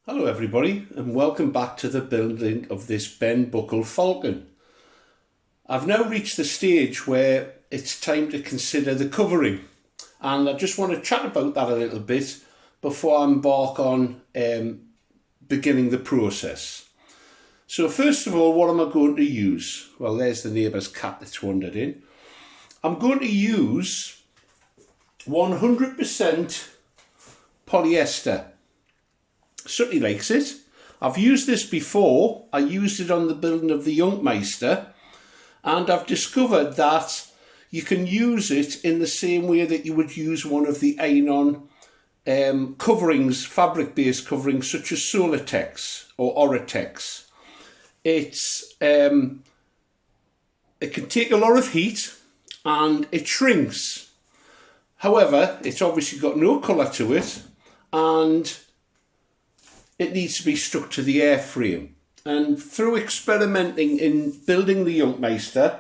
Hello everybody and welcome back to the building of this Ben Buckle Falcon. I've now reached the stage where it's time to consider the covering, and I just want to chat about that a little bit before I embark on beginning the process. So first of all, what am I going to use? Well, there's the neighbour's cat that's wandered in. I'm going to use 100% polyester. Sutty likes it. I've used this before. I used it on the building of the Junkmeister, and I've discovered that you can use it in the same way that you would use one of the Einon coverings, fabric-based coverings such as Solatex or Oratex. It can take a lot of heat and it shrinks. However, it's obviously got no colour to it, and it needs to be stuck to the airframe. And through experimenting in building the Junkmeister,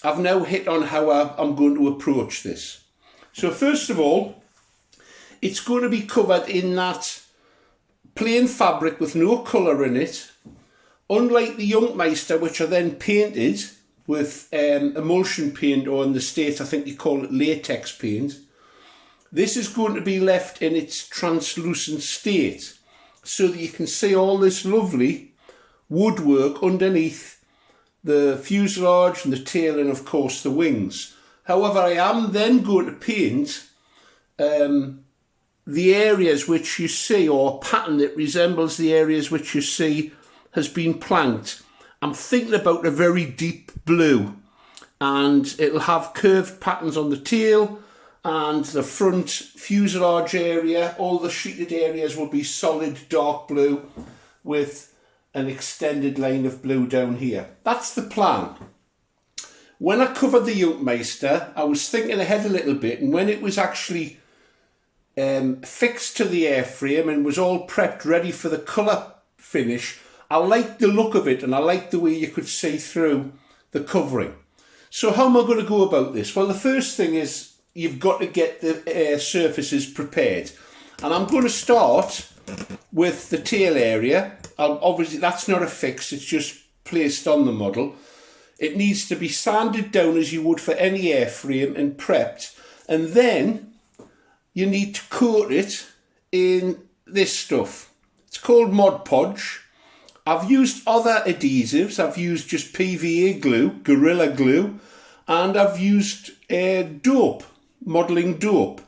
I've now hit on how I'm going to approach this. So first of all, it's going to be covered in that plain fabric with no colour in it. Unlike the Junkmeister, which are then painted with emulsion paint, or in the States I think you call it latex paint, this is going to be left in its translucent state, so that you can see all this lovely woodwork underneath the fuselage and the tail, and of course the wings. However, I am then going to paint the areas which you see, or a pattern that resembles the areas which you see has been planked. I'm thinking about a very deep blue, and it'll have curved patterns on the tail, and the front fuselage area, all the sheeted areas will be solid dark blue with an extended line of blue down here. That's the plan. When I covered the Junkmeister, I was thinking ahead a little bit, and when it was actually fixed to the airframe and was all prepped ready for the colour finish, I liked the look of it and I liked the way you could see through the covering. So how am I going to go about this? Well, the first thing is you've got to get the surfaces prepared. And I'm going to start with the tail area. Obviously, that's not a fix, it's just placed on the model. It needs to be sanded down as you would for any airframe and prepped. And then you need to coat it in this stuff. It's called Mod Podge. I've used other adhesives. I've used just PVA glue, Gorilla Glue, and I've used dope. Modelling dope,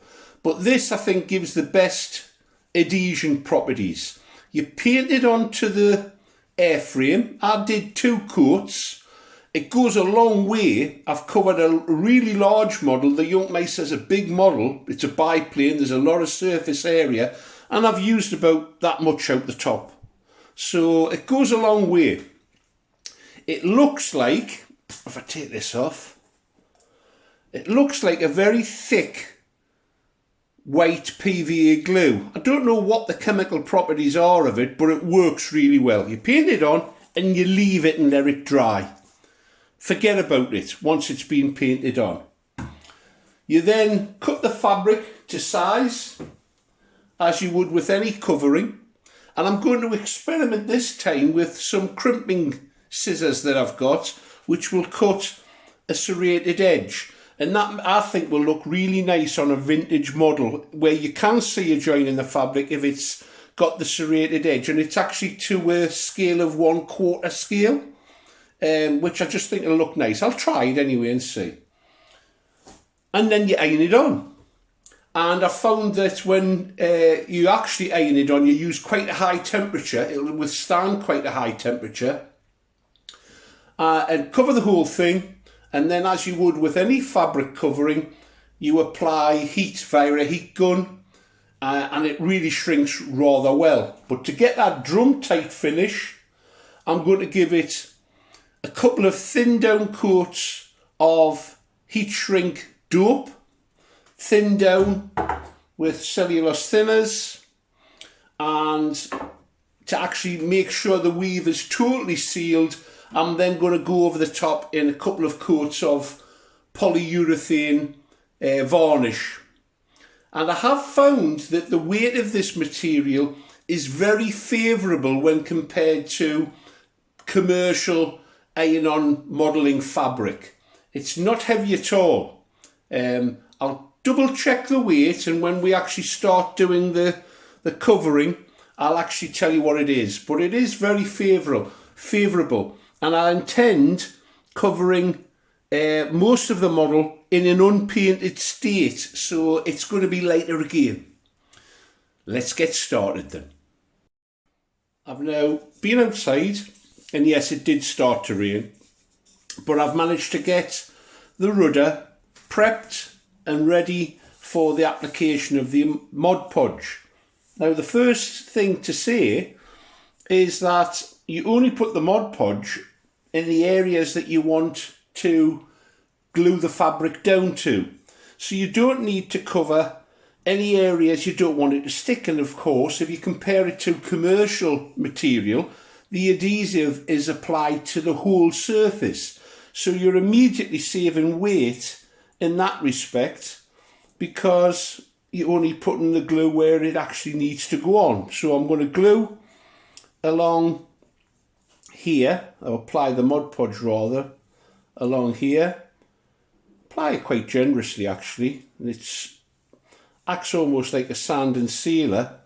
but this I think gives the best adhesion properties. You paint it onto the airframe. I did 2 coats. It goes a long way. I've covered a really large model. The Junkmeister is a big model. It's a biplane. There's a lot of surface area, and I've used about that much out the top. So it goes a long way. It looks like, if I take this off, it looks like a very thick white PVA glue. I don't know what the chemical properties are of it, but it works really well. You paint it on and you leave it and let it dry. Forget about it once it's been painted on. You then cut the fabric to size, as you would with any covering. And I'm going to experiment this time with some crimping scissors that I've got, which will cut a serrated edge. And that, I think, will look really nice on a vintage model where you can see a join in the fabric if it's got the serrated edge. And it's actually to a scale of 1/4 scale, which I just think will look nice. I'll try it anyway and see. And then you iron it on. And I found that when you actually iron it on, you use quite a high temperature. It'll withstand quite a high temperature. And cover the whole thing. And then, as you would with any fabric covering, you apply heat via a heat gun, and it really shrinks rather well. But to get that drum tight finish, I'm going to give it a couple of thin down coats of heat shrink dope, thin down with cellulose thinners, and to actually make sure the weave is totally sealed, I'm then going to go over the top in a couple of coats of polyurethane varnish. And I have found that the weight of this material is very favourable when compared to commercial iron-on modelling fabric. It's not heavy at all. I'll double check the weight, and when we actually start doing the covering, I'll actually tell you what it is. But it is very favourable, and I intend covering most of the model in an unpainted state, so it's going to be lighter again. Let's get started then. I've now been outside, and yes, it did start to rain, but I've managed to get the rudder prepped and ready for the application of the Mod Podge. Now, the first thing to say is that you only put the Mod Podge in the areas that you want to glue the fabric down to. So you don't need to cover any areas you don't want it to stick. And of course, if you compare it to commercial material, the adhesive is applied to the whole surface. So you're immediately saving weight in that respect, because you're only putting the glue where it actually needs to go on. So I'm going to glue along here, or apply the Mod Podge rather, along here. Apply it quite generously actually. It acts almost like a sand and sealer.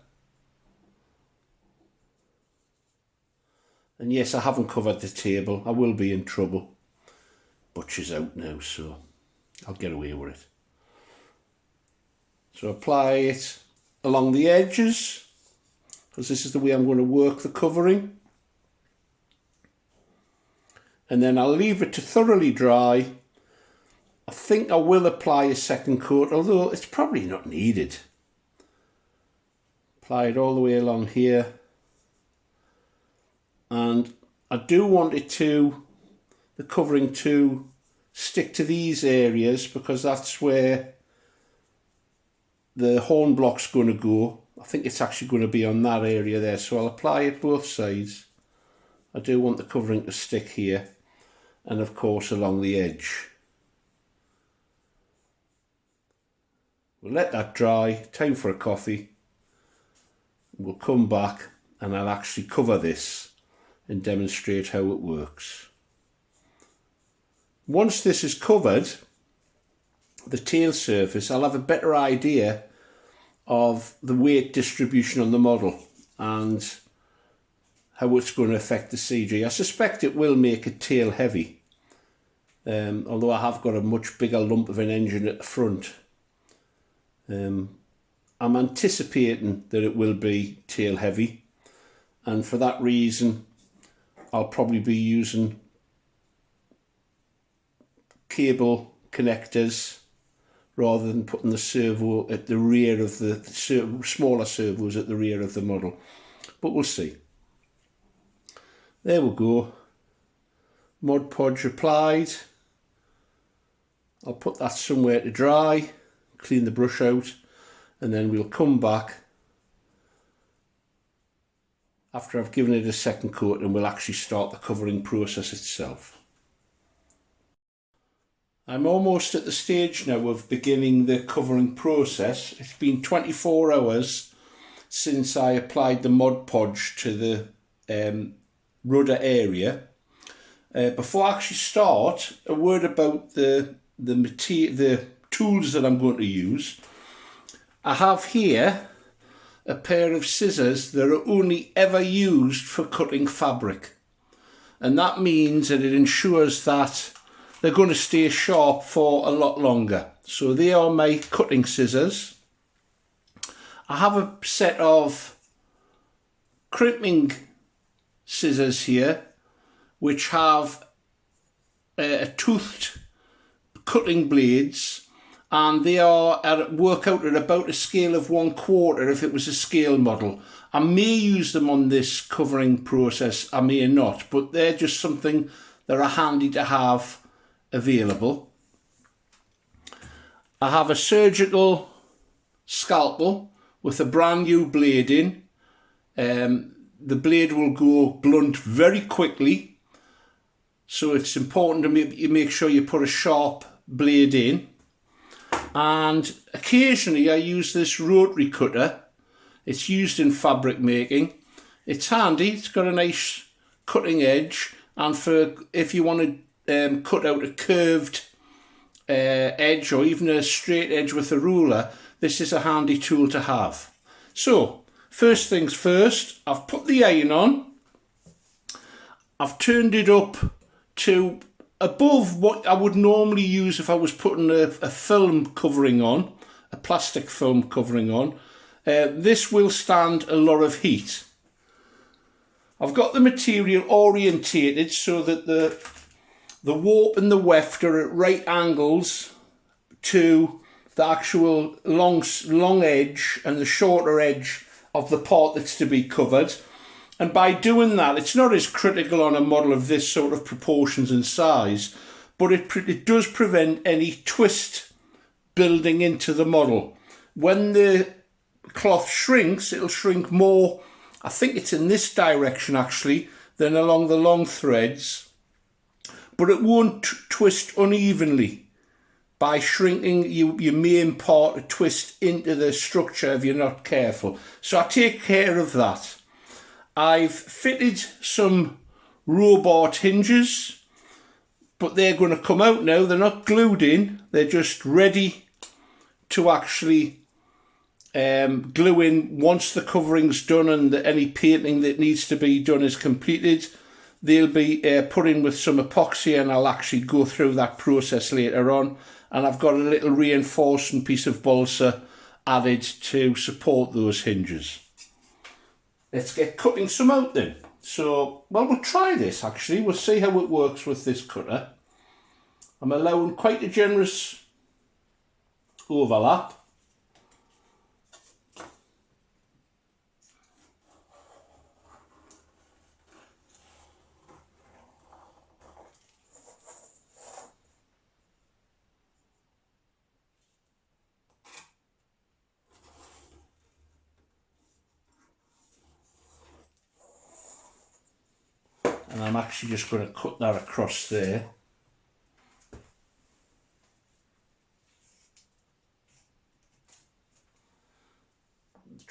And yes, I haven't covered the table. I will be in trouble. Butcher's out now, so I'll get away with it. So apply it along the edges, because this is the way I'm going to work the covering. And then I'll leave it to thoroughly dry. I think I will apply a second coat, although it's probably not needed. Apply it all the way along here. And I do want it to, the covering to stick to these areas, because that's where the horn block's going to go. I think it's actually going to be on that area there, so I'll apply it both sides. I do want the covering to stick here, and of course along the edge. We'll let that dry, time for a coffee. We'll come back and I'll actually cover this and demonstrate how it works. Once this is covered, the tail surface, I'll have a better idea of the weight distribution on the model and how it's going to affect the CG. I suspect it will make it tail heavy, although I have got a much bigger lump of an engine at the front. I'm anticipating that it will be tail heavy, and for that reason I'll probably be using cable connectors rather than putting the servo at the rear of the smaller servos at the rear of the model, but we'll see. There we go, Mod Podge applied. I'll put that somewhere to dry, clean the brush out, and then we'll come back after I've given it a second coat and we'll actually start the covering process itself. I'm almost at the stage now of beginning the covering process. It's been 24 hours since I applied the Mod Podge to the rudder area. Before I actually start, a word about the tools that I'm going to use. I have here a pair of scissors that are only ever used for cutting fabric, and that means that it ensures that they're going to stay sharp for a lot longer. So they are my cutting scissors. I have a set of crimping scissors here which have toothed cutting blades, and they work out at about a scale of 1/4 if it was a scale model. I may use them on this covering process, I may not, but they're just something that are handy to have available. I have a surgical scalpel with a brand new blade in. The blade will go blunt very quickly, so it's important to make sure you put a sharp blade in. And occasionally I use this rotary cutter It's used in fabric making. It's handy, it's got a nice cutting edge, and for if you want to cut out a curved edge or even a straight edge with a ruler, this is a handy tool to have. So, first things first, I've put the iron on. I've turned it up to above what I would normally use if I was putting a film covering on, a plastic film covering on. This will stand a lot of heat. I've got the material orientated so that the warp and the weft are at right angles to the actual long edge and the shorter edge of the part that's to be covered. And by doing that, it's not as critical on a model of this sort of proportions and size, but it does prevent any twist building into the model. When the cloth shrinks, it'll shrink more, I think it's in this direction actually, than along the long threads, but it won't twist unevenly. By shrinking, you may impart a twist into the structure if you're not careful. So I take care of that. I've fitted some robot hinges, but they're going to come out now. They're not glued in, they're just ready to actually glue in once the covering's done and any painting that needs to be done is completed. They'll be put in with some epoxy, and I'll actually go through that process later on. And I've got a little reinforcing piece of balsa added to support those hinges. Let's get cutting some out then. So, well, we'll try this actually. We'll see how it works with this cutter. I'm allowing quite a generous overlap. And I'm actually just going to cut that across there.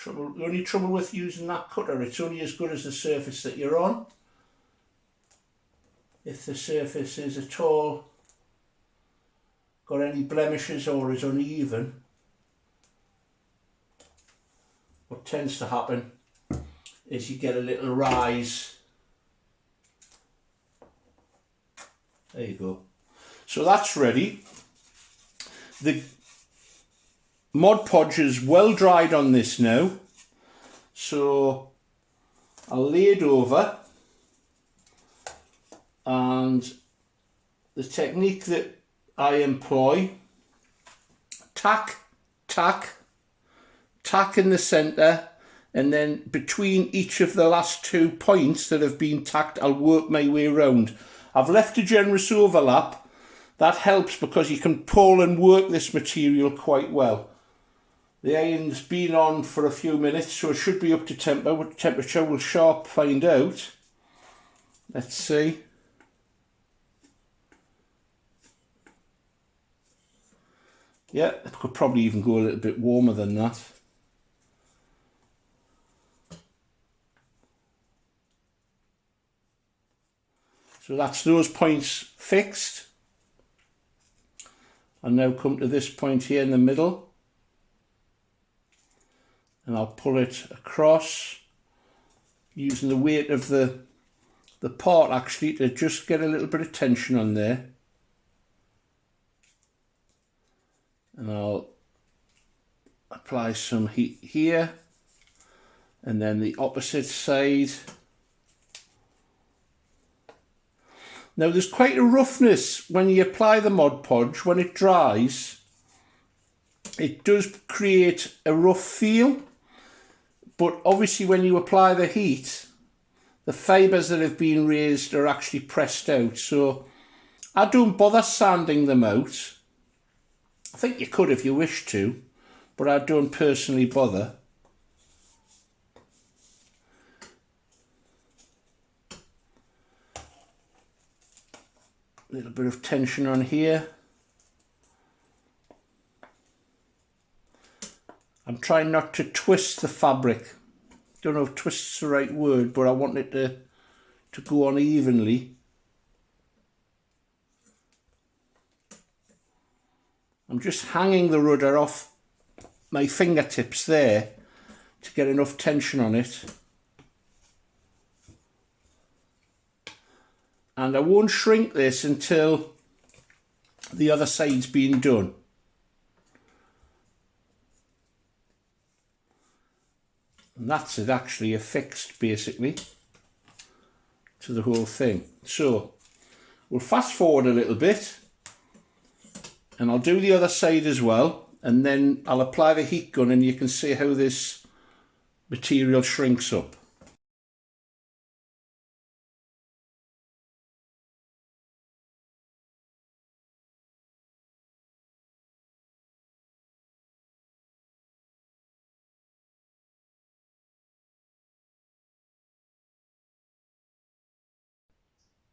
The only trouble with using that cutter, it's only as good as the surface that you're on. If the surface is at all got any blemishes or is uneven, what tends to happen is you get a little rise. There you go. So that's ready. The Mod Podge is well dried on this now. So I'll lay it over, and the technique that I employ, tack, tack, tack in the centre, and then between each of the last 2 points that have been tacked, I'll work my way around. I've left a generous overlap. That helps because you can pull and work this material quite well. The iron's been on for a few minutes, so it should be up to temper. What temperature we'll sharp find out. Let's see. Yeah, it could probably even go a little bit warmer than that. So that's those points fixed. I'll now come to this point here in the middle, and I'll pull it across using the weight of the part actually to just get a little bit of tension on there. And I'll apply some heat here, and then the opposite side. Now there's quite a roughness when you apply the Mod Podge. When it dries, it does create a rough feel, but obviously when you apply the heat, the fibres that have been raised are actually pressed out. So I don't bother sanding them out. I think you could if you wish to, but I don't personally bother. A little bit of tension on here. I'm trying not to twist the fabric. Don't know if twist's the right word, but I want it to go on evenly. I'm just hanging the rudder off my fingertips there to get enough tension on it. And I won't shrink this until the other side's been done. And that's it, actually affixed basically to the whole thing. So we'll fast forward a little bit and I'll do the other side as well, and then I'll apply the heat gun and you can see how this material shrinks up.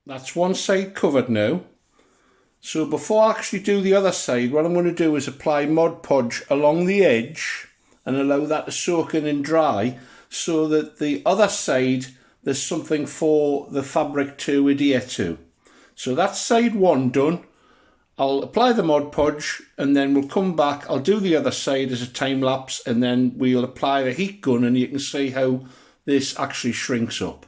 That's one side covered now. So before I actually do the other side, what I'm going to do is apply Mod Podge along the edge and allow that to soak in and dry, so that the other side there's something for the fabric to adhere to. So that's side one done. I'll apply the Mod Podge and then we'll come back. I'll do the other side as a time lapse and then we'll apply the heat gun and you can see how this actually shrinks up.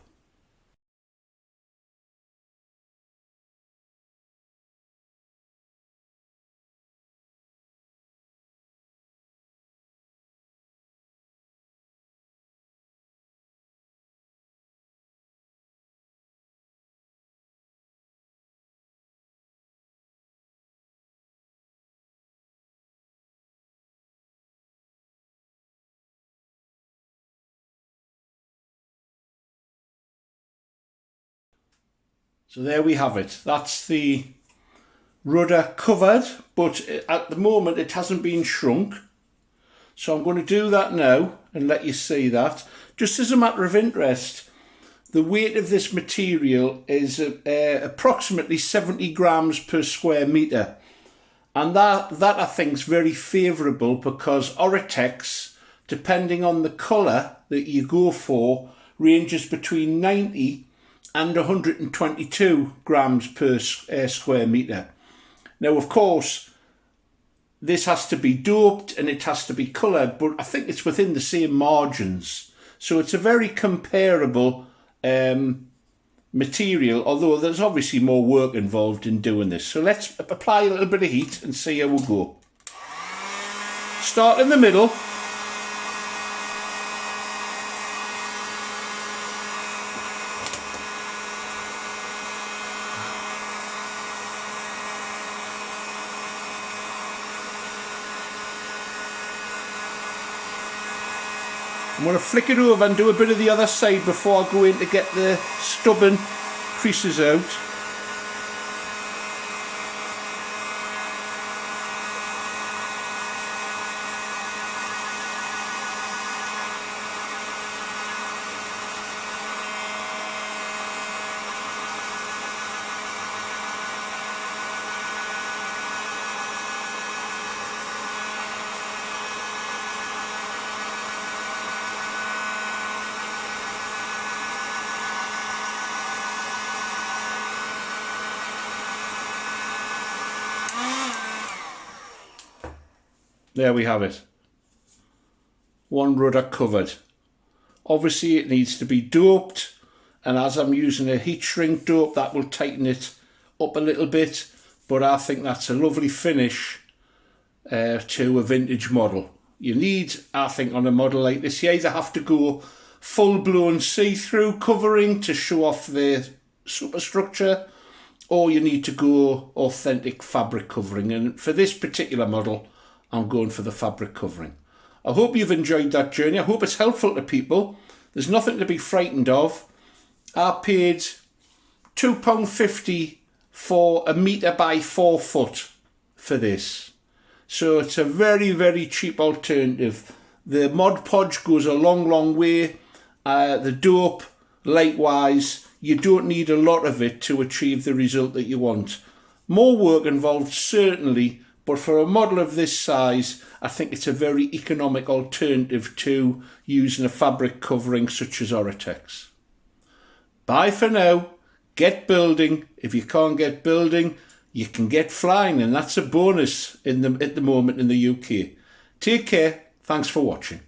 So there we have it. That's the rudder covered, but at the moment it hasn't been shrunk. So I'm going to do that now and let you see that. Just as a matter of interest, the weight of this material is approximately 70 grams per square metre. And that I think is very favourable, because Oratex, depending on the colour that you go for, ranges between 90 and 122 grams per square metre. Now, of course, this has to be doped and it has to be coloured, but I think it's within the same margins. So it's a very comparable material, although there's obviously more work involved in doing this. So let's apply a little bit of heat and see how we'll go. Start in the middle. I'm going to flick it over and do a bit of the other side before I go in to get the stubborn creases out. There we have it. One rudder covered. Obviously it needs to be doped, and as I'm using a heat shrink dope, that will tighten it up a little bit, but I think that's a lovely finish to a vintage model. You need, I think, on a model like this, you either have to go full-blown see-through covering to show off the superstructure, or you need to go authentic fabric covering, and for this particular model I'm going for the fabric covering. I hope you've enjoyed that journey. I hope it's helpful to people. There's nothing to be frightened of. I paid £2.50 for a metre by 4 foot for this. So it's a very, very cheap alternative. The Mod Podge goes a long, long way. The dope, likewise, you don't need a lot of it to achieve the result that you want. More work involved, certainly, but for a model of this size, I think it's a very economic alternative to using a fabric covering such as Oratex. Bye for now. Get building. If you can't get building, you can get flying, and that's a bonus at the moment in the UK. Take care. Thanks for watching.